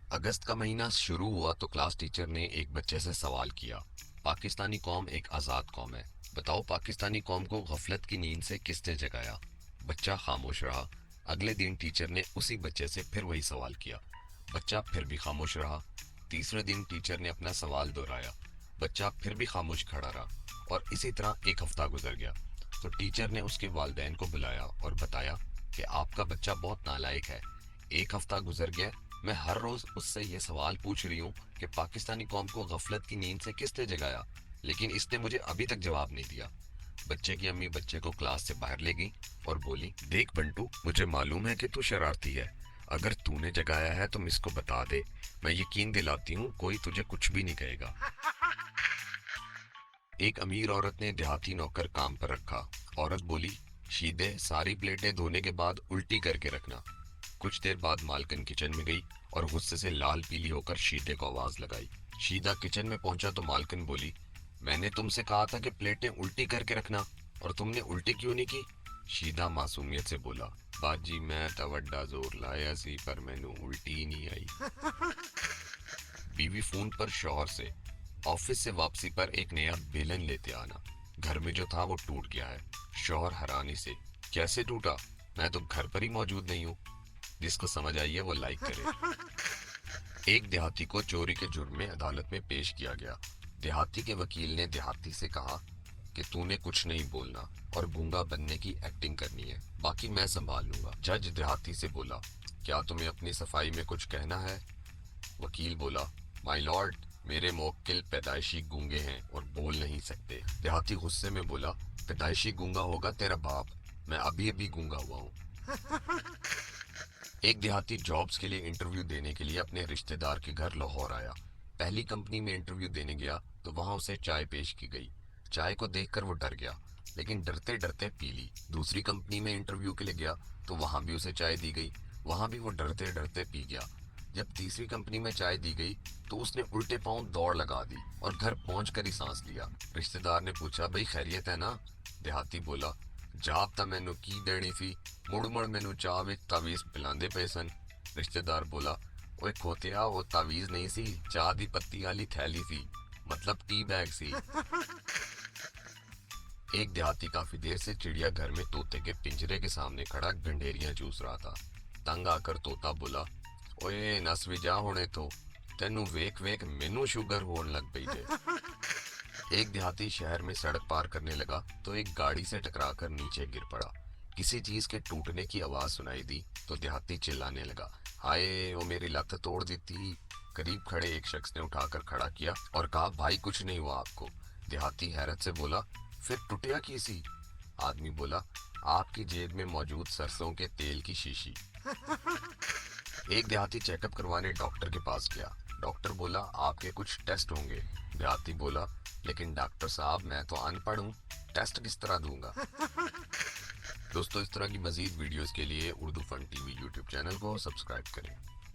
अगस्त का महीना शुरू हुआ तो क्लास टीचर ने एक बच्चे से सवाल किया, पाकिस्तानी कौम एक आज़ाद कौम है, बताओ पाकिस्तानी कौम को गफलत की नींद से किसने जगाया। बच्चा खामोश रहा। अगले दिन टीचर ने उसी बच्चे से फिर वही सवाल किया। बच्चा फिर भी खामोश रहा। तीसरे दिन टीचर ने अपना सवाल दोहराया। बच्चा फिर भी खामोश खड़ा रहा और इसी तरह एक हफ्ता गुजर गया। तो टीचर ने उसके वालिदैन को बुलाया और बताया कि आपका बच्चा बहुत नालायक है। एक हफ्ता गुजर गया, मैं हर रोज उससे ये सवाल पूछ रही हूँ कि पाकिस्तानी कौम को गफलत की नींद से किसने जगाया, लेकिन इसने मुझे अभी तक जवाब नहीं दिया। बच्चे की अम्मी बच्चे को क्लास से बाहर ले गई और बोली, देख बंटू, मुझे मालूम है कि तू शरारती है। अगर तूने जगाया है तो मुझको बता दे। मैं यकीन दिलाती हूँ कोई तुझे कुछ भी नहीं कहेगा। एक अमीर औरत ने देहाती नौकर काम पर रखा। औरत बोली, शीदे सारी प्लेटें धोने के बाद उल्टी करके रखना। कुछ देर बाद मालकिन किचन में गई और गुस्से से लाल पीली होकर शीदे को आवाज लगाई। शीदा किचन में पहुंचा तो मालकिन बोली, मैंने तुमसे कहा था कि प्लेटें उल्टी करके रखना, और तुमने उल्टी क्यों नहीं की। शीदा मासूमियत से बोला, बाजी मैं तो वड्डा जोर लाया सी पर मैनू उल्टी ही नहीं आई। बीवी फोन पर शौहर से, ऑफिस से वापसी पर एक नया बेलन लेते आना, घर में जो था वो टूट गया है। शौहर हैरानी से, कैसे टूटा, मैं तो घर पर ही मौजूद नहीं हूँ। जिसको समझ आई है वो लाइक करे। एक देहाती को चोरी के जुर्म में अदालत में पेश किया गया। देहाती के वकील ने देहाती से कहा कि तूने कुछ नहीं बोलना और गूंगा बनने की एक्टिंग करनी है, बाकी मैं संभाल लूंगा। जज देहाती से बोला, क्या तुम्हें अपनी सफाई में कुछ कहना है। वकील बोला, माय लॉर्ड, मेरे मोक्किल पैदाइशी गूंगे हैं और बोल नहीं सकते। देहाती गुस्से में बोला, पैदाइशी गूंगा होगा तेरा बाप, मैं अभी अभी गूंगा हुआ हूँ। एक देहाती जॉब्स के लिए इंटरव्यू देने के लिए अपने रिश्तेदार के घर लाहौर आया। पहली कंपनी में इंटरव्यू देने गया तो वहां उसे चाय पेश की गई। चाय को देखकर वो डर गया, लेकिन डरते डरते पी ली। दूसरी कंपनी में इंटरव्यू के लिए गया तो वहां भी उसे चाय दी गई। वहां भी वो डरते डरते पी गया। जब तीसरी कंपनी में चाय दी गई तो उसने उल्टे पांव दौड़ लगा दी और घर पहुंच ही सांस लिया। रिश्तेदार ने पूछा, भाई खैरियत है ना। देहाती बोला, जाप ਤਾਂ ਮੈਨੂੰ ਕੀ ਦੇਣੀ ਸੀ, ਮੁੜ ਮੁੜ ਮੈਨੂੰ ਚਾਹ ਵਿੱਚ ਤਾਵੀਜ਼ ਪਿਲਾਉਂਦੇ ਪਏ ਸਨ। रिश्तेदार बोला, ओए खोतिया, वो तावीज नहीं सी, चाह दी पत्ती वाली थैली सी, मतलब टी बैग सी। एक देहाती काफी देर से चिड़िया घर में तोते के पिंजरे के सामने खड़ा गंडेरियां चूस रहा था। तंग आकर तोता बोला, ओए नस भी जा होने तो, तेनू वेख वेख मैनू शुगर होने लग पई जे। एक देहाती शहर में सड़क पार करने लगा तो एक गाड़ी से टकराकर नीचे गिर पड़ा। किसी चीज के टूटने की आवाज सुनाई दी तो देहाती चिल्लाने लगा, हाय वो मेरी लत तोड़ दी थी। करीब खड़े एक शख्स ने उठाकर खड़ा किया और कहा, भाई कुछ नहीं हुआ आपको। देहाती हैरत से बोला, फिर टूटिया की सी। आदमी बोला, आपकी जेब में मौजूद सरसों के तेल की शीशी। एक देहाती चेकअप करवाने डॉक्टर के पास गया। डॉक्टर बोला, आपके कुछ टेस्ट होंगे। देहाती बोला, लेकिन डॉक्टर साहब मैं तो अनपढ़ हूँ, टेस्ट किस तरह दूंगा। दोस्तों, इस तरह की मजीद वीडियोस के लिए Urdu fun TV YouTube channel को सब्सक्राइब करें।